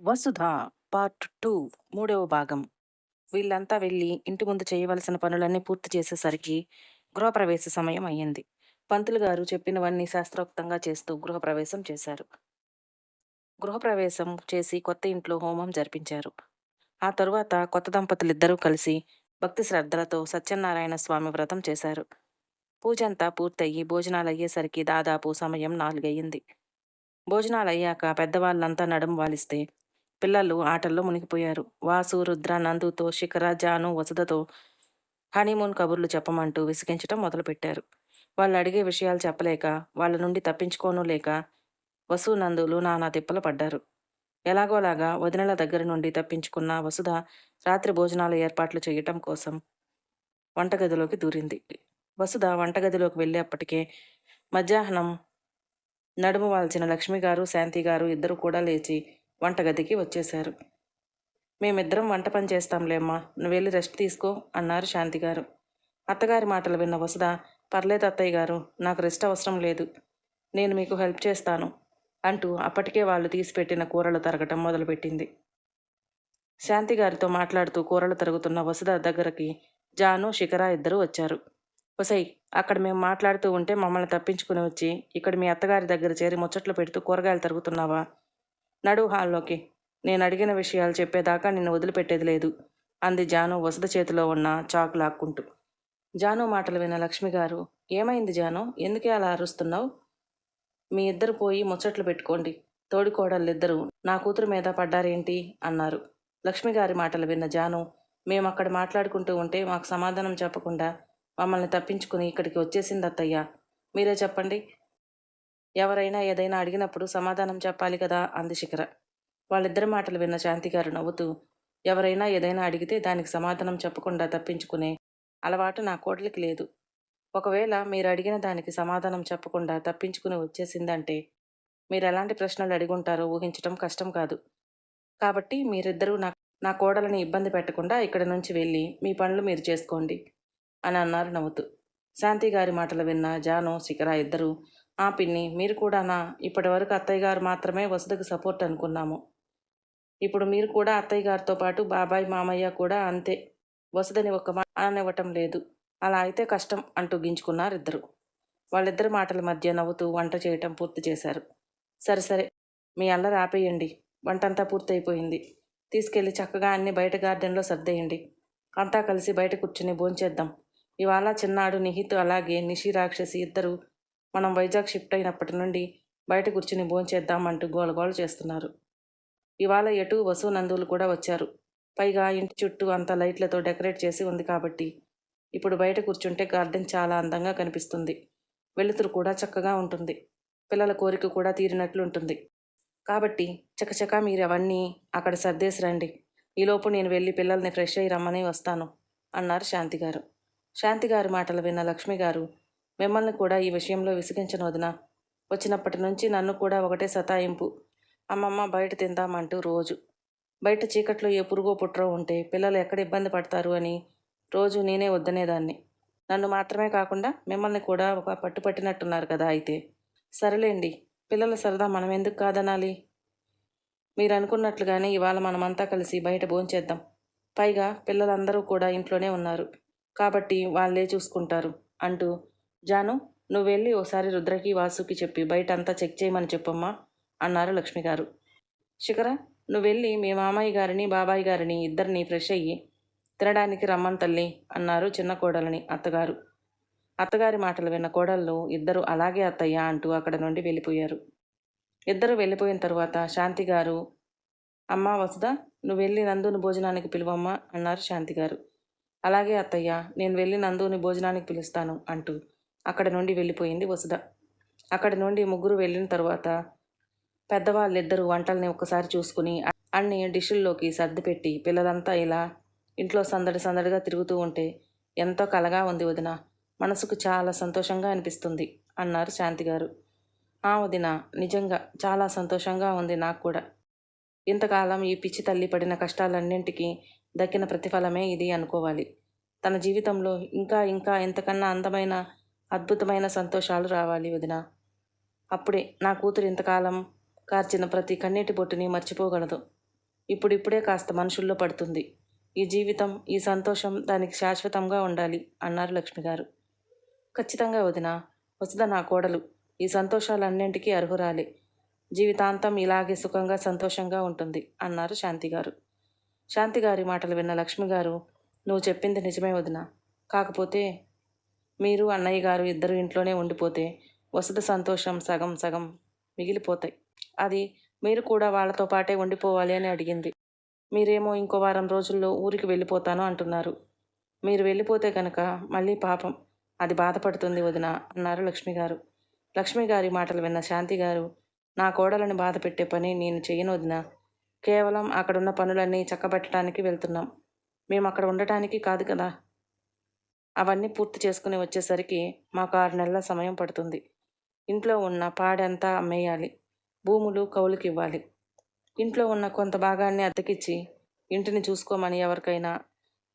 వసుధ part 2 మూడవ భాగం. వీళ్ళంతా వెళ్ళి ఇంటి ముందు చేయవలసిన పనులన్నీ పూర్తి చేసేసరికి గృహప్రవేశ సమయం అయ్యింది. పంతులు గారు చెప్పినవన్నీ శాస్త్రోక్తంగా చేస్తూ గృహప్రవేశం చేశారు. గృహప్రవేశం చేసి కొత్త ఇంట్లో హోమం జరిపించారు. ఆ తరువాత కొత్త దంపతులిద్దరూ కలిసి భక్తి శ్రద్ధలతో సత్యనారాయణ స్వామి వ్రతం చేశారు. పూజంతా పూర్తయి భోజనాలు అయ్యేసరికి దాదాపు సమయం 4 అయ్యింది. భోజనాలు అయ్యాక పెద్దవాళ్ళంతా నడుం వాలిస్తే పిల్లలు ఆటల్లో మునిగిపోయారు. వాసు, రుద్ర, నందుతో, శిఖర, జాను, వసుధతో హనీమూన్ కబుర్లు చెప్పమంటూ విసిగించటం మొదలుపెట్టారు. వాళ్ళు అడిగే విషయాలు చెప్పలేక, వాళ్ళ నుండి తప్పించుకోనూ లేక వసు, నందులు నానా తిప్పలు పడ్డారు. ఎలాగోలాగా వదినల దగ్గర నుండి తప్పించుకున్న వసుధ రాత్రి భోజనాల ఏర్పాట్లు చేయటం కోసం వంటగదిలోకి దూరింది. వసుధ వంటగదిలోకి వెళ్ళేప్పటికే మధ్యాహ్నం నడుము వాల్చిన లక్ష్మిగారు, శాంతిగారు ఇద్దరు కూడా లేచి వంటగదికి వచ్చేశారు. మేమిద్దరం వంట పని చేస్తాంలేమ్మా, నువ్వు వెళ్ళి రెస్ట్ తీసుకో అన్నారు శాంతిగారు. అత్తగారి మాటలు విన్న వసుధ, పర్లేదు అత్తయ్య గారు, నాకు రెస్ట్ అవసరం లేదు, నేను మీకు హెల్ప్ చేస్తాను అంటూ అప్పటికే వాళ్ళు తీసిపెట్టిన కూరలు తరగటం మొదలుపెట్టింది. శాంతిగారితో మాట్లాడుతూ కూరలు తరుగుతున్న వసుధ దగ్గరకి జాను, శిఖర ఇద్దరూ వచ్చారు. ఒసై, అక్కడ మేము మాట్లాడుతూ ఉంటే మమ్మల్ని తప్పించుకుని వచ్చి ఇక్కడ మీ అత్తగారి దగ్గర చేరి ముచ్చట్లు పెడుతూ కూరగాయలు తరుగుతున్నావా? నడు హాల్లోకి, నేను అడిగిన విషయాలు చెప్పేదాకా నిన్ను వదిలిపెట్టేది లేదు అంది జాను వసుధ చేతిలో ఉన్న చాకు లాక్కుంటూ. జాను మాటలు విన్న లక్ష్మిగారు, ఏమైంది జాను, ఎందుకే అలా అరుస్తున్నావు? మీ ఇద్దరు పోయి ముచ్చట్లు పెట్టుకోండి, తోడికోడళ్ళిద్దరూ నా కూతురు మీద పడ్డారేంటి అన్నారు. లక్ష్మిగారి మాటలు విన్న జాను, మేము అక్కడ మాట్లాడుకుంటూ ఉంటే మాకు సమాధానం చెప్పకుండా మమ్మల్ని తప్పించుకుని ఇక్కడికి వచ్చేసింది అత్తయ్య, మీరే చెప్పండి. ఎవరైనా ఏదైనా అడిగినప్పుడు సమాధానం చెప్పాలి కదా అంది శిఖర. వాళ్ళిద్దరి మాటలు విన్న శాంతిగారు నవ్వుతూ, ఎవరైనా ఏదైనా అడిగితే దానికి సమాధానం చెప్పకుండా తప్పించుకునే అలవాటు నా కోడలికి లేదు. ఒకవేళ మీరు అడిగిన దానికి సమాధానం చెప్పకుండా తప్పించుకుని వచ్చేసిందంటే మీరు ఎలాంటి ప్రశ్నలు అడిగుంటారో ఊహించటం కష్టం కాదు. కాబట్టి మీరిద్దరూ నా కోడలని ఇబ్బంది పెట్టకుండా ఇక్కడి నుంచి వెళ్ళి మీ పనులు మీరు చేసుకోండి అని అన్నారు నవ్వుతూ. శాంతిగారి మాటలు విన్న జాను, శిఖర ఇద్దరూ, ఆ పిన్ని, మీరు కూడానా? ఇప్పటి వరకు అత్తయ్య గారు మాత్రమే వసుధకు సపోర్ట్ అనుకున్నాము. ఇప్పుడు మీరు కూడా అత్తయ్య గారితో పాటు బాబాయ్, మామయ్య కూడా అంతే, వసుధని ఒక్క మాట అననివ్వటం లేదు. అలా అయితే కష్టం అంటూ గించుకున్నారు ఇద్దరు. వాళ్ళిద్దరి మాటల మధ్య నవ్వుతూ వంట చేయటం పూర్తి చేశారు. సరే సరే, మీ అల్లరి ఆపేయండి, వంటంతా పూర్తయిపోయింది. తీసుకెళ్ళి చక్కగా అన్ని బయట గార్డెన్లో సర్దేయండి. అంతా కలిసి బయట కూర్చుని భోంచేద్దాం. ఇవాళ చిన్నాడు, నిహిత్ అలాగే నిషి రాక్షసి ఇద్దరు మనం వైజాగ్ షిఫ్ట్ అయినప్పటి నుండి బయట కూర్చుని భోంచేద్దామంటూ గోలగోల చేస్తున్నారు. ఇవాళ ఎటు వసు, నందులు కూడా వచ్చారు. పైగా ఇంటి చుట్టూ అంతా లైట్లతో డెకరేట్ చేసి ఉంది కాబట్టి ఇప్పుడు బయట కూర్చుంటే గార్డెన్ చాలా అందంగా కనిపిస్తుంది. వెలుతురు కూడా చక్కగా ఉంటుంది. పిల్లల కోరిక కూడా తీరినట్లు ఉంటుంది. కాబట్టి చకచకా మీరు అవన్నీ అక్కడ సర్దేసి రండి. ఈలోపు నేను వెళ్ళి పిల్లల్ని ఫ్రెష్ అయ్యి రమ్మని వస్తాను అన్నారు శాంతిగారు. శాంతిగారి మాటలు విన్న లక్ష్మిగారు, మిమ్మల్ని కూడా ఈ విషయంలో విసిగించను వదినా. వచ్చినప్పటి నుంచి నన్ను కూడా ఒకటే సతాయింపు. అమ్మమ్మ బయట తిందామంటూ రోజు. బయట చీకట్లో ఏ పురుగో పుట్రో ఉంటే పిల్లలు ఎక్కడ ఇబ్బంది పడతారు అని రోజు నేనే వద్దనేదాన్ని. నన్ను మాత్రమే కాకుండా మిమ్మల్ని కూడా ఒక పట్టుపట్టినట్టున్నారు కదా అయితే. సరేలేండి, పిల్లల సరదా మనం ఎందుకు కాదనాలి? మీరు అనుకున్నట్లుగానే ఇవాళ మనమంతా కలిసి బయట భోంచేద్దాం. పైగా పిల్లలందరూ కూడా ఇంట్లోనే ఉన్నారు కాబట్టి వాళ్ళే చూసుకుంటారు అంటూ, జాను, నువ్వు వెళ్ళి ఓసారి రుద్రకి, వాసుకి చెప్పి బయట అంతా చెక్ చేయమని చెప్పమ్మా అన్నారు లక్ష్మిగారు. శిఖర, నువ్వు వెళ్ళి మీ మామయ్య గారిని, బాబాయ్ గారిని ఇద్దరిని ఫ్రెష్ అయ్యి తినడానికి రమ్మని తల్లి అన్నారు చిన్న కోడలని అత్తగారు. అత్తగారి మాటలు విన్న కోడళ్ళు ఇద్దరు అలాగే అత్తయ్య అంటూ అక్కడ నుండి వెళ్ళిపోయారు. ఇద్దరు వెళ్ళిపోయిన తరువాత శాంతిగారు, అమ్మా వసుధ, నువ్వు వెళ్ళి నందుని భోజనానికి పిలువమ్మా అన్నారు శాంతిగారు. అలాగే అత్తయ్య, నేను వెళ్ళి నందుని భోజనానికి పిలుస్తాను అంటూ అక్కడి నుండి వెళ్ళిపోయింది వసుధ. అక్కడి నుండి ముగ్గురు వెళ్ళిన తరువాత పెద్దవాళ్ళిద్దరూ వంటల్ని ఒక్కసారి చూసుకుని అన్ని డిషుల్లోకి సర్దిపెట్టి పిల్లలంతా ఇలా ఇంట్లో సందడి సందడిగా తిరుగుతూ ఉంటే ఎంతో కలగా ఉంది వదిన, మనసుకు చాలా సంతోషంగా అనిపిస్తుంది అన్నారు శాంతిగారు. ఆ వదిన, నిజంగా చాలా సంతోషంగా ఉంది నాకు కూడా. ఇంతకాలం ఈ పిచ్చి తల్లి పడిన కష్టాలన్నింటికీ దక్కిన ప్రతిఫలమే ఇది అనుకోవాలి. తన జీవితంలో ఇంకా ఇంకా ఎంతకన్నా అందమైన, అద్భుతమైన సంతోషాలు రావాలి వదిన. అప్పుడే నా కూతురు ఇంతకాలం కార్చిన ప్రతి కన్నీటి బొట్టుని మర్చిపోగలదు ఇప్పుడిప్పుడే కాస్త మనుషుల్లో పడుతుంది. ఈ జీవితం, ఈ సంతోషం దానికి శాశ్వతంగా ఉండాలి అన్నారు లక్ష్మిగారు. ఖచ్చితంగా వదినా. వసుధ నా కోడలు. ఈ సంతోషాలన్నింటికీ అర్హురాలే. జీవితాంతం ఇలాగే సుఖంగా సంతోషంగా ఉంటుంది అన్నారు శాంతిగారు. శాంతిగారి మాటలు విన్న లక్ష్మిగారు, నువ్వు చెప్పింది నిజమే వదినా. కాకపోతే మీరు అన్నయ్య గారు ఇద్దరు ఇంట్లోనే ఉండిపోతే వసుధ సంతోషం సగం సగం మిగిలిపోతాయి. అది మీరు కూడా వాళ్ళతో పాటే ఉండిపోవాలి అని అడిగింది. మీరేమో ఇంకో వారం రోజుల్లో ఊరికి వెళ్ళిపోతాను అంటున్నారు. మీరు వెళ్ళిపోతే కనుక మళ్ళీ పాపం అది బాధపడుతుంది వదిన అన్నారు లక్ష్మిగారు. లక్ష్మిగారి మాటలు విన్న శాంతిగారు, నా కోడలను బాధ పెట్టే పని నేను చేయను వదిన. కేవలం అక్కడున్న పనులన్నీ చక్కబెట్టడానికి వెళ్తున్నాం. మేము అక్కడ ఉండటానికి కాదు కదా. అవన్నీ పూర్తి చేసుకుని వచ్చేసరికి మాకు 6 నెలల సమయం పడుతుంది. ఇంట్లో ఉన్న పాడంతా అమ్మేయాలి. భూములు కౌలుకి ఇవ్వాలి. ఇంట్లో ఉన్న కొంత భాగాన్ని అద్దెకిచ్చి ఇంటిని చూసుకోమని ఎవరికైనా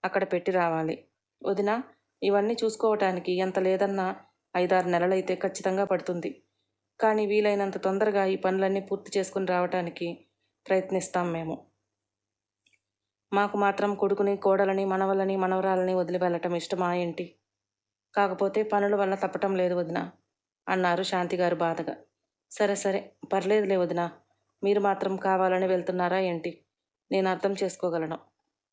అక్కడ పెట్టి రావాలి. వదిన, ఇవన్నీ చూసుకోవటానికి ఎంత లేదన్నా 5-6 నెలలైతే ఖచ్చితంగా పడుతుంది. కానీ వీలైనంత తొందరగా ఈ పనులన్నీ పూర్తి చేసుకుని రావటానికి ప్రయత్నిస్తాం మేము. మాకు మాత్రం కొడుకుని, కోడలని, మనవలని, మనవరాలని వదిలి వెళ్ళటం ఇష్టమా ఏంటి? కాకపోతే పనుల వల్ల తప్పటం లేదు వదిన అన్నారు శాంతిగారు బాధగా. సరే సరే, పర్లేదులే వదిన. మీరు మాత్రం కావాలని వెళ్తున్నారా ఏంటి? నేను అర్థం చేసుకోగలను.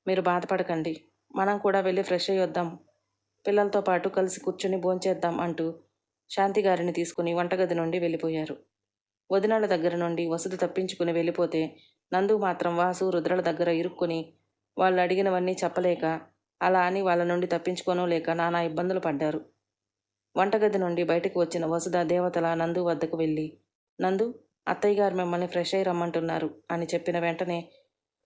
మీరు బాధపడకండి. మనం కూడా వెళ్ళి ఫ్రెష్ అయ్యి వద్దాం. పిల్లలతో పాటు కలిసి కూర్చుని భోంచేద్దాం అంటూ శాంతిగారిని తీసుకుని వంటగది నుండి వెళ్ళిపోయారు. వదినల దగ్గర నుండి వసతి తప్పించుకుని వెళ్ళిపోతే నందు మాత్రం వాసు, రుద్రల దగ్గర ఇరుక్కుని వాళ్ళు అడిగినవన్నీ చెప్పలేక, అలా అని వాళ్ళ నుండి తప్పించుకోనూ లేక నానా ఇబ్బందులు పడ్డారు. వంటగది నుండి బయటకు వచ్చిన వసుధ దేవతల నందు వద్దకు వెళ్ళి, నందు, అత్తయ్య గారు మిమ్మల్ని ఫ్రెష్ అయ్యి రమ్మంటున్నారు అని చెప్పిన వెంటనే,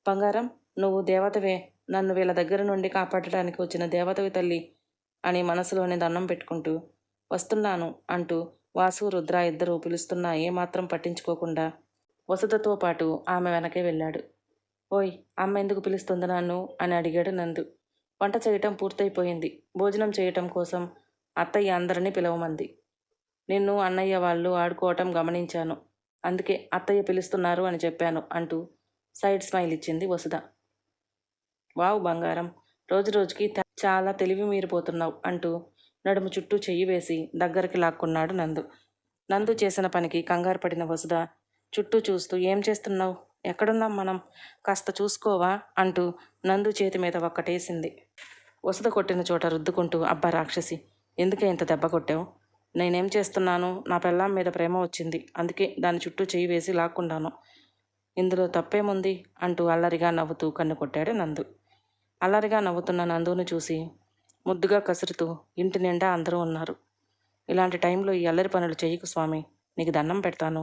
బంగారం, నువ్వు దేవతవే, నన్ను వీళ్ళ దగ్గర నుండి కాపాడటానికి వచ్చిన దేవతవి తల్లి అని మనసులోనే దండం పెట్టుకుంటూ, వస్తున్నాను అంటూ వాసు, రుద్ర ఇద్దరూ పిలుస్తున్నా ఏమాత్రం పట్టించుకోకుండా వసుధతో పాటు ఆమె వెనకే వెళ్ళాడు. ఓయ్, అమ్మ ఎందుకు పిలుస్తుంది నన్ను అని అడిగాడు నందు. వంట చేయటం పూర్తయిపోయింది. భోజనం చేయటం కోసం అత్తయ్య అందరినీ పిలవమంది. నిన్ను అన్నయ్య వాళ్ళు ఆడుకోవటం గమనించాను. అందుకే అత్తయ్య పిలుస్తున్నారు అని చెప్పాను అంటూ సైడ్ స్మైల్ ఇచ్చింది వసుధ. వావ్ బంగారం, రోజు రోజుకి చాలా తెలివి మీరిపోతున్నావు అంటూ నడుము చుట్టూ చెయ్యి వేసి దగ్గరికి లాక్కున్నాడు నందు. నందు చేసిన పనికి కంగారు పడిన వసుధ చుట్టూ చూస్తూ, ఏం చేస్తున్నావు? ఎక్కడున్నాం మనం? కాస్త చూసుకోవా అంటూ నందు చేతి మీద ఒక్కటేసింది. వసుధ కొట్టిన చోట రుద్దుకుంటూ, అబ్బా రాక్షసి, ఎందుకే ఇంత దెబ్బ కొట్టావు? నేనేం చేస్తున్నాను? నా పెళ్ళాం మీద ప్రేమ వచ్చింది, అందుకే దాని చుట్టూ చెయ్యి వేసి లాక్కున్నాను. ఇందులో తప్పేముంది అంటూ అల్లరిగా నవ్వుతూ కన్ను కొట్టాడు నందు. అల్లరిగా నవ్వుతున్న నందును చూసి ముద్దుగా కసురుతూ, ఇంటి నిండా అందరూ ఉన్నారు. ఇలాంటి టైంలో ఈ అల్లరి పనులు చెయ్యకు స్వామి, నీకు దండం పెడతాను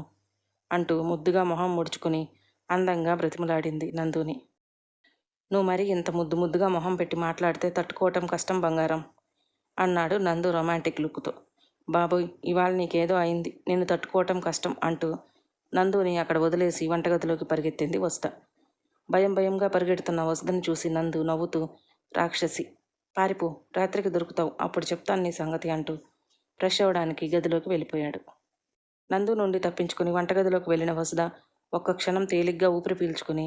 అంటూ ముద్దుగా మొహం ముడుచుకుని అందంగా బ్రతిమలాడింది నందుని. నువ్వు మరి ఇంత ముద్దు ముద్దుగా మొహం పెట్టి మాట్లాడితే తట్టుకోవటం కష్టం బంగారం అన్నాడు నందు రొమాంటిక్ లుక్తో. బాబోయ్, ఇవాళ నీకేదో అయింది, నిన్ను తట్టుకోవటం కష్టం అంటూ నందుని అక్కడ వదిలేసి వంటగదిలోకి పరిగెత్తింది వసుధ. భయం భయంగా పరిగెడుతున్న వసుధని చూసి నందు నవ్వుతూ, రాక్షసి, పారిపో, రాత్రికి దొరుకుతావు, అప్పుడు చెప్తాను నీ సంగతి అంటూ ఫ్రెష్ అవ్వడానికి గదిలోకి వెళ్ళిపోయాడు. నందు నుండి తప్పించుకుని వంటగదిలోకి వెళ్ళిన వసుధ ఒక్క క్షణం తేలిగ్గా ఊపిరి పీల్చుకుని,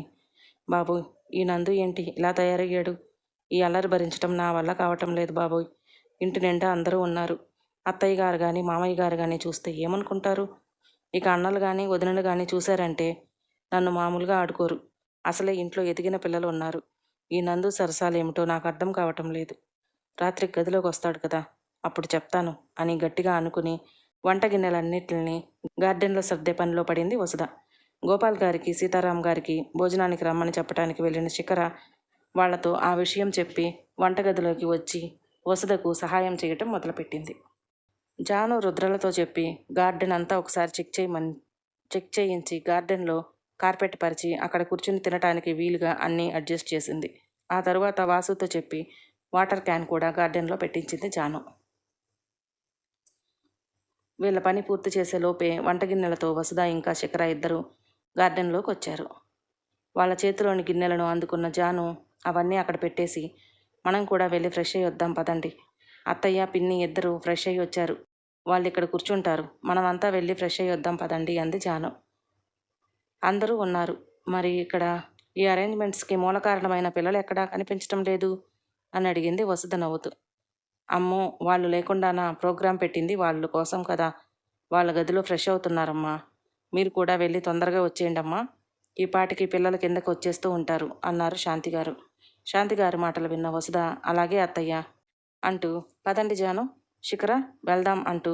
బాబోయ్, ఈ నందు ఏంటి ఇలా తయారయ్యాడు? ఈ అల్లరి భరించటం నా వల్ల కావటం లేదు బాబోయ్. ఇంటి నిండా అందరూ ఉన్నారు. అత్తయ్య గారు కానీ మామయ్య గారు కానీ చూస్తే ఏమనుకుంటారు? ఇక అన్నలు కానీ వదినలు కానీ చూశారంటే నన్ను మామూలుగా ఆడుకోరు. అసలే ఇంట్లో ఎదిగిన పిల్లలు ఉన్నారు. ఈ నందు సరసాలు ఏమిటో నాకు అర్థం కావటం లేదు. రాత్రి గదిలోకి వస్తాడు కదా, అప్పుడు చెప్తాను అని గట్టిగా అనుకుని వంట గిన్నెలన్నిటిని గార్డెన్లో సర్దే పనిలో పడింది వసుధ. గోపాల్ గారికి, సీతారాం గారికి భోజనానికి రమ్మని చెప్పడానికి వెళ్ళిన శిఖర వాళ్లతో ఆ విషయం చెప్పి వంటగదిలోకి వచ్చి వసుధకు సహాయం చేయటం మొదలుపెట్టింది. జాను రుద్రలతో చెప్పి గార్డెన్ అంతా ఒకసారి చెక్ చేయించి గార్డెన్లో కార్పెట్ పరిచి అక్కడ కూర్చుని తినటానికి వీలుగా అన్నీ అడ్జస్ట్ చేసింది. ఆ తరువాత వాసుతో చెప్పి వాటర్ క్యాన్ కూడా గార్డెన్లో పెట్టించింది జాను. వీళ్ళ పని పూర్తి చేసే లోపే వంటగిన్నెలతో వసుధ ఇంకా శిఖర ఇద్దరు గార్డెన్లోకి వచ్చారు. వాళ్ళ చేతిలోని గిన్నెలను అందుకున్న జాను అవన్నీ అక్కడ పెట్టేసి, మనం కూడా వెళ్ళి ఫ్రెష్ అయ్యి వద్దాం పదండి. అత్తయ్య, పిన్ని ఇద్దరు ఫ్రెష్ అయ్యి వచ్చారు. వాళ్ళు ఇక్కడ కూర్చుంటారు, మనమంతా వెళ్ళి ఫ్రెష్ అయ్యి వద్దాం పదండి అంది జాను. అందరూ ఉన్నారు, మరి ఇక్కడ ఈ అరేంజ్మెంట్స్కి మూల కారణమైన పిల్లలు ఎక్కడా కనిపించటం లేదు అని అడిగింది వసుధ నవ్వుతూ. అమ్మో, వాళ్ళు లేకుండానా ప్రోగ్రాం పెట్టింది? వాళ్ళ కోసం కదా. వాళ్ళ గదిలో ఫ్రెష్ అవుతున్నారమ్మా. మీరు కూడా వెళ్ళి తొందరగా వచ్చేయండమ్మా. ఈ పాటికి పిల్లలు కిందకు వచ్చేస్తూ ఉంటారు అన్నారు శాంతిగారు. శాంతిగారి మాటలు విన్న వసుధ అలాగే అత్తయ్య అంటూ పదండి జాను, శిఖర వెళ్దాం అంటూ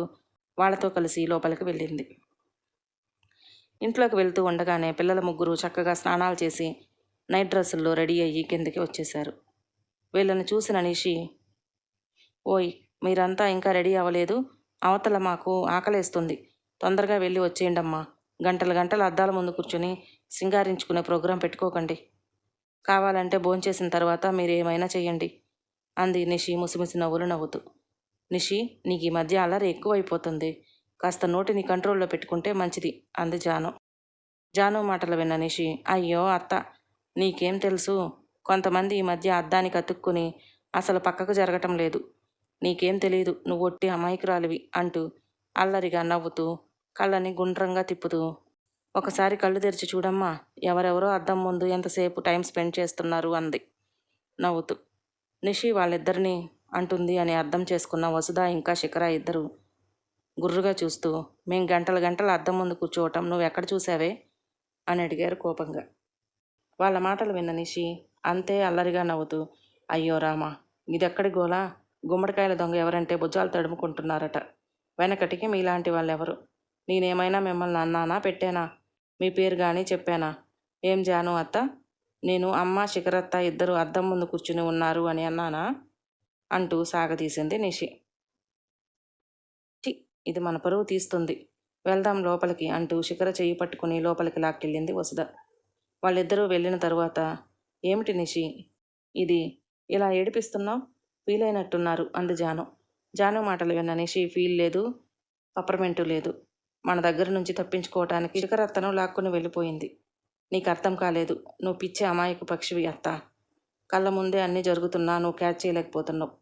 వాళ్ళతో కలిసి లోపలికి వెళ్ళింది. ఇంట్లోకి వెళ్తూ ఉండగానే పిల్లల ముగ్గురు చక్కగా స్నానాలు చేసి నైట్ డ్రెస్సుల్లో రెడీ అయ్యి కిందకి వచ్చేశారు. వీళ్ళని చూసిన నిషి, ఓయ్ మీరంతా ఇంకా రెడీ అవ్వలేదు? అవతల మాకు ఆకలేస్తుంది, తొందరగా వెళ్ళి వచ్చేయండమ్మా. గంటలు గంటలు అద్దాల ముందు కూర్చొని సింగారించుకునే ప్రోగ్రాం పెట్టుకోకండి. కావాలంటే భోంచేసిన తర్వాత మీరు ఏమైనా చెయ్యండి అంది నిషి ముసిముసి నవ్వులు నవ్వుతూ. నిషి, నీకు ఈ మధ్య అల్లరి ఎక్కువైపోతుంది, కాస్త నోటిని కంట్రోల్లో పెట్టుకుంటే మంచిది అంది జాను. జాను మాటలు విన్న నిషి, అయ్యో అత్త, నీకేం తెలుసు, కొంతమంది ఈ మధ్య అద్దానికి అతుక్కుని అసలు పక్కకు జరగటం లేదు. నీకేం తెలీదు, నువ్వు ఒట్టి అమాయకురాలివి అంటూ అల్లరిగా నవ్వుతూ కళ్ళని గుండ్రంగా తిప్పుతూ, ఒకసారి కళ్ళు తెరిచి చూడమ్మా, ఎవరెవరో అద్దం ముందు ఎంతసేపు టైం స్పెండ్ చేస్తున్నారు అంది నవ్వుతూ. నిషి వాళ్ళిద్దరినీ అంటుంది అని అర్థం చేసుకున్న వసుధ ఇంకా శిఖర ఇద్దరు గుర్రుగా చూస్తూ, మేం గంటలు గంటలు అద్దం ముందు కూర్చోవటం నువ్వెక్కడ చూసావే అని అడిగారు కోపంగా. వాళ్ళ మాటలు విన్న నిషి అంతే అల్లరిగా నవ్వుతూ, అయ్యో రామా, ఇదెక్కడి గోలా, గుమ్మడికాయల దొంగ ఎవరంటే భుజాలు తడుముకుంటున్నారట. వెనకటికి మీలాంటి వాళ్ళెవరు? నేనేమైనా మిమ్మల్ని అన్నానా పెట్టానా? మీ పేరు కానీ చెప్పానా? ఏం జాను అత్త, నేను అమ్మ శిఖరత్త ఇద్దరు అద్దం ముందు కూర్చుని ఉన్నారు అని అన్నానా అంటూ సాగదీసింది నిషి. ఇది మన పరువు తీస్తుంది, వెళ్దాం లోపలికి అంటూ శిఖర చెయ్యి పట్టుకుని లోపలికి లాక్కెళ్ళింది వసుధ. వాళ్ళిద్దరూ వెళ్ళిన తరువాత, ఏమిటి నిషి ఇది ఇలా ఏడిపిస్తున్నావు, ఫీల్ అయినట్టున్నారు అంది జాను. జాను మాటలు విన్న నిషి ఫీల్ లేదు, పప్పరమెంటు లేదు. మన దగ్గర నుంచి తప్పించుకోవటానికి శిఖరత్తను లాక్కుని వెళ్ళిపోయింది. నీకు అర్థం కాలేదు, నువ్వు పిచ్చి అమాయకు పక్షివి అత్త. కళ్ళ ముందే అన్నీ జరుగుతున్నా నువ్వు క్యాచ్ చేయలేకపోతున్నావు.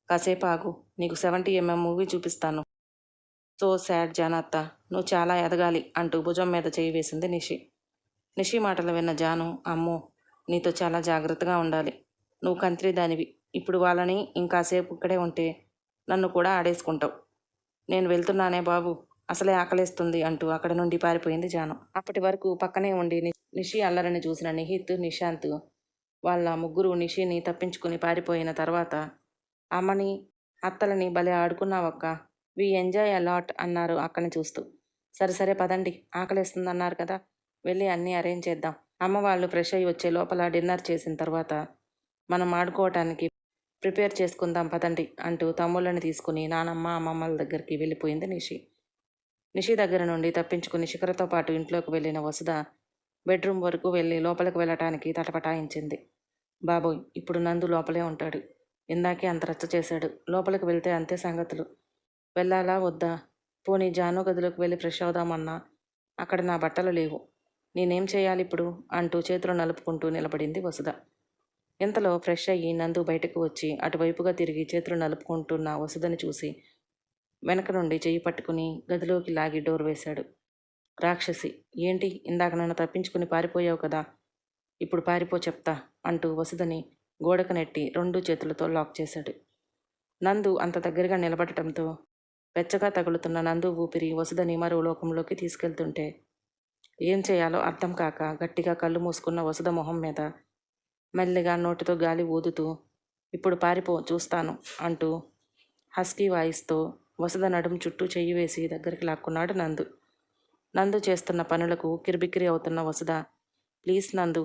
కాసేపు ఆగు, నీకు 70mm మూవీ చూపిస్తాను. సో సాడ్ జానత్త, నువ్వు చాలా ఎదగాలి అంటూ భుజం మీద చేయి వేసింది నిషి. నిషి మాటలు విన్న జాను, అమ్మో, నీతో చాలా జాగ్రత్తగా ఉండాలి. నువ్వు కంత్రిదానివి. ఇప్పుడు వాళ్ళని ఇంకాసేపు ఇక్కడే ఉంటే నన్ను కూడా ఆడేసుకుంటావు. నేను వెళ్తున్నానే బాబు, అసలే ఆకలేస్తుంది అంటూ అక్కడ నుండి పారిపోయింది జాను. అప్పటి వరకు పక్కనే ఉండి నిషి అల్లరిని చూసిన నిహిత్, నిశాంత్ వాళ్ళ ముగ్గురు నిషిని తప్పించుకుని పారిపోయిన తర్వాత, అమ్మని అత్తలని భలే ఆడుకున్నావక్క, వి ఎంజాయ్ అలాట్ అన్నారు అక్కని చూస్తూ. సరే సరే పదండి, ఆకలేస్తుంది అన్నారు కదా, వెళ్ళి అన్నీ అరేంజ్ చేద్దాం. అమ్మ వాళ్ళు ఫ్రెష్ అయ్యి వచ్చే లోపల డిన్నర్ చేసిన తర్వాత మనం ఆడుకోవటానికి ప్రిపేర్ చేసుకుందాం పదండి అంటూ తమ్ముళ్ళని తీసుకుని నానమ్మ అమ్మమ్మల దగ్గరికి వెళ్ళిపోయింది నిషి. నిషి దగ్గర నుండి తప్పించుకుని శిఖరతో పాటు ఇంట్లోకి వెళ్ళిన వసుధ బెడ్రూమ్ వరకు వెళ్ళి లోపలికి వెళ్ళటానికి తటపటాయించింది. బాబోయ్, ఇప్పుడు నందు లోపలే ఉంటాడు, ఇందాకే అంత రచ్చ చేశాడు, లోపలికి వెళ్తే అంతే సంగతులు. వెళ్ళాలా వద్దా? పోనీ జాను గదిలోకి వెళ్ళి ఫ్రెష్ అవుదామన్నా అక్కడ నా బట్టలు లేవు, నేనేం చేయాలి ఇప్పుడు అంటూ చేతులు నలుపుకుంటూ నిలబడింది వసుధ. ఇంతలో ఫ్రెష్ అయ్యి నందు బయటకు వచ్చి అటువైపుగా తిరిగి చేతులు నలుపుకుంటున్న వసుధని చూసి వెనక నుండి చెయ్యి పట్టుకుని గదిలోకి లాగి డోర్ వేశాడు. రాక్షసి, ఏంటి ఇందాక నన్ను తప్పించుకుని పారిపోయావు కదా, ఇప్పుడు పారిపో చెప్తా అంటూ వసుధని గోడకు నెట్టి 2 చేతులతో లాక్ చేశాడు. నందు అంత దగ్గరగా నిలబడటంతో వెచ్చగా తగులుతున్న నందు ఊపిరి వసుధని మరో లోకంలోకి తీసుకెళ్తుంటే ఏం చేయాలో అర్థం కాక గట్టిగా కళ్ళు మూసుకున్న వసుధ మొహం మీద మెల్లిగా నోటితో గాలి ఊదుతూ, ఇప్పుడు పారిపో చూస్తాను అంటూ హస్కీ వాయిస్తో వసుధ నడుం చుట్టూ చెయ్యి వేసి దగ్గరికి లాక్కున్నాడు నందు. నందు చేస్తున్న పనులకు కిరిబిక్కిరి అవుతున్న వసుధ, ప్లీజ్ నందు,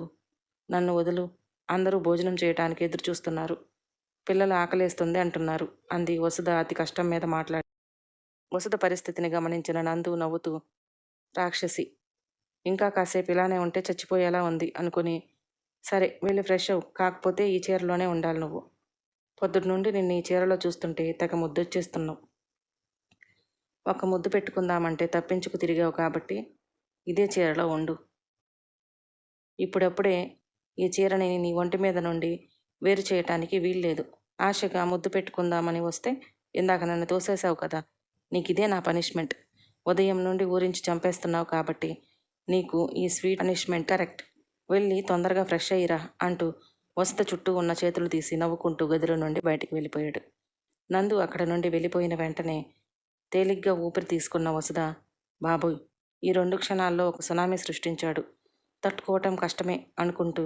నన్ను వదులు, అందరూ భోజనం చేయటానికి ఎదురు చూస్తున్నారు, పిల్లలు ఆకలేస్తుంది అంటున్నారు అంది వసుధ అతి కష్టం మీద మాట్లాడి. వసుధ పరిస్థితిని గమనించిన నందు నవ్వుతూ, రాక్షసి, ఇంకా కాసేపు ఇలానే ఉంటే చచ్చిపోయేలా ఉంది అనుకుని, సరే వెళ్ళి ఫ్రెష్ అవ్వు, కాకపోతే ఈ చీరలోనే ఉండాలి నువ్వు, పొద్దుటి నుండి నిన్ను ఈ చీరలో చూస్తుంటే తెగ ముద్దొచ్చేస్తున్నావు, ఒక ముద్దు పెట్టుకుందామంటే తప్పించుకు తిరిగావు కాబట్టి ఇదే చీరలో ఉండు, ఇప్పుడప్పుడే ఈ చీరని నీ ఒంటి మీద నుండి వేరు చేయటానికి వీల్లేదు, ఆశగా ముద్దు పెట్టుకుందామని వస్తే ఇందాక నన్ను తోసేసావు కదా, నీకు ఇదే నా పనిష్మెంట్, ఉదయం నుండి ఊరించి చంపేస్తున్నావు కాబట్టి నీకు ఈ స్వీట్ పనిష్మెంట్ కరెక్ట్, వెళ్ళి తొందరగా ఫ్రెష్ అయ్యిరా అంటూ వసుధ చుట్టూ ఉన్న చేతులు తీసి నవ్వుకుంటూ గదిలో నుండి బయటికి వెళ్ళిపోయాడు. నందు అక్కడ నుండి వెళ్ళిపోయిన వెంటనే తేలిగ్గా ఊపిరి తీసుకున్న వసుధ, బాబోయ్, ఈ 2 క్షణాల్లో ఒక సునామీ సృష్టించాడు, తట్టుకోవటం కష్టమే అనుకుంటూ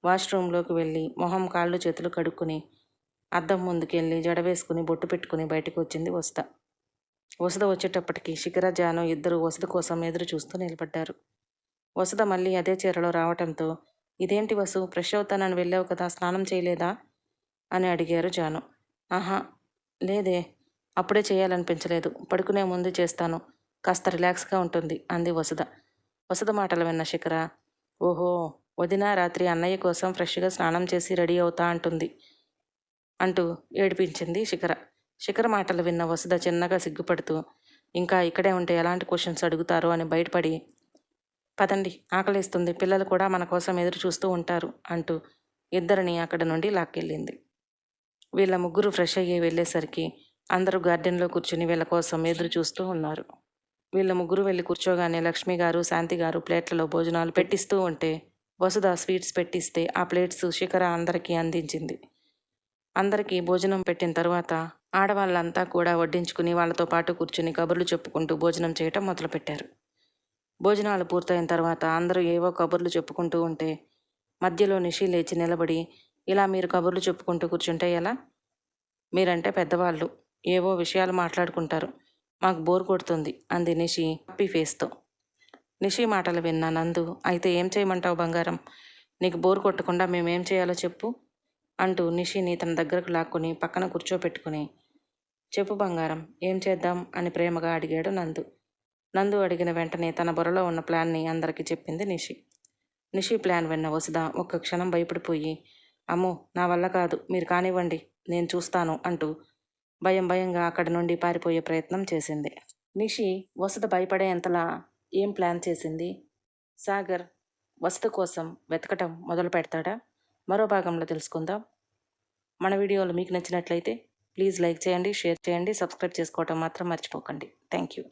వాష్రూంలోకి వెళ్ళి మొహం కాళ్ళు చేతులు కడుక్కుని అద్దం ముందుకెళ్ళి జడవేసుకుని బొట్టు పెట్టుకుని బయటకు వచ్చింది వసుధ. వసుధ వచ్చేటప్పటికి శిఖర, జాను ఇద్దరు వసుధ కోసం ఎదురు చూస్తూ నిలబడ్డారు. వసుధ మళ్ళీ అదే చీరలో రావటంతో, ఇదేంటి వసు, ఫ్రెష్ అవుతానని వెళ్ళావు కదా, స్నానం చేయలేదా అని అడిగారు జాను. ఆహా లేదే, అప్పుడే చేయాలనిపించలేదు, పడుకునే ముందు చేస్తాను, కాస్త రిలాక్స్గా ఉంటుంది అంది వసుధ. వసుధ మాటలు విన్న శిఖర, ఓహో, వదిన రాత్రి అన్నయ్య కోసం ఫ్రెష్గా స్నానం చేసి రెడీ అవుతా అంటుంది అంటూ ఏడిపించింది శిఖర. శిఖర మాటలు విన్న వసుధ చిన్నగా సిగ్గుపడుతూ, ఇంకా ఇక్కడే ఉంటే ఎలాంటి క్వశ్చన్స్ అడుగుతారో అని బయటపడి, పదండి ఆకలిస్తుంది, పిల్లలు కూడా మన కోసం ఎదురు చూస్తూ ఉంటారు అంటూ ఇద్దరిని అక్కడి నుండి లాక్కెళ్ళింది. వీళ్ళ ముగ్గురు ఫ్రెష్ అయ్యి వెళ్ళేసరికి అందరూ గార్డెన్లో కూర్చుని వీళ్ళ కోసం ఎదురు చూస్తూ ఉన్నారు. వీళ్ళ ముగ్గురు వెళ్ళి కూర్చోగానే లక్ష్మి గారు, శాంతి గారు ప్లేట్లలో భోజనాలు పెట్టిస్తూ ఉంటే వసుధ స్వీట్స్ పెట్టిస్తే ఆ ప్లేట్స్ శిఖర అందరికీ అందించింది. అందరికీ భోజనం పెట్టిన తర్వాత ఆడవాళ్ళంతా కూడా వడ్డించుకుని వాళ్ళతో పాటు కూర్చుని కబుర్లు చెప్పుకుంటూ భోజనం చేయటం మొదలుపెట్టారు. భోజనాలు పూర్తయిన తర్వాత అందరూ ఏవో కబుర్లు చెప్పుకుంటూ ఉంటే మధ్యలో నిషి లేచి నిలబడి, ఇలా మీరు కబుర్లు చెప్పుకుంటూ కూర్చుంటే ఎలా? మీరంటే పెద్దవాళ్ళు, ఏవో విషయాలు మాట్లాడుకుంటారు, మాకు బోర్ కొడుతుంది అంది నిషి హ్యాపీ ఫేస్తో. నిషి మాటలు విన్న నందు, అయితే ఏం చేయమంటావు బంగారం, నీకు బోర్ కొట్టకుండా మేమేం చేయాలో చెప్పు అంటూ నిషిని తన దగ్గరకు లాక్కుని పక్కన కూర్చోపెట్టుకుని, చెప్పు బంగారం, ఏం చేద్దాం అని ప్రేమగా అడిగాడు నందు. నందు అడిగిన వెంటనే తన బుర్రలో ఉన్న ప్లాన్ని అందరికీ చెప్పింది నిషి. నిషి ప్లాన్ విన్న వసుధ ఒక్క క్షణం భయపడిపోయి, అమ్మో నా వల్ల కాదు, మీరు కానివ్వండి, నేను చూస్తాను అంటూ భయంగా అక్కడి నుండి పారిపోయే ప్రయత్నం చేసింది. నిషి వసుధ భయపడేంతలా ఏం ప్లాన్ చేసింది? సాగర్ వసుధ కోసం వెతకటం మొదలు పెడతాడా? మరో భాగంలో తెలుసుకుందాం. మన వీడియోలు మీకు నచ్చినట్లయితే ప్లీజ్ లైక్ చేయండి, షేర్ చేయండి, సబ్స్క్రైబ్ చేసుకోవటం మాత్రం మర్చిపోకండి. Thank you.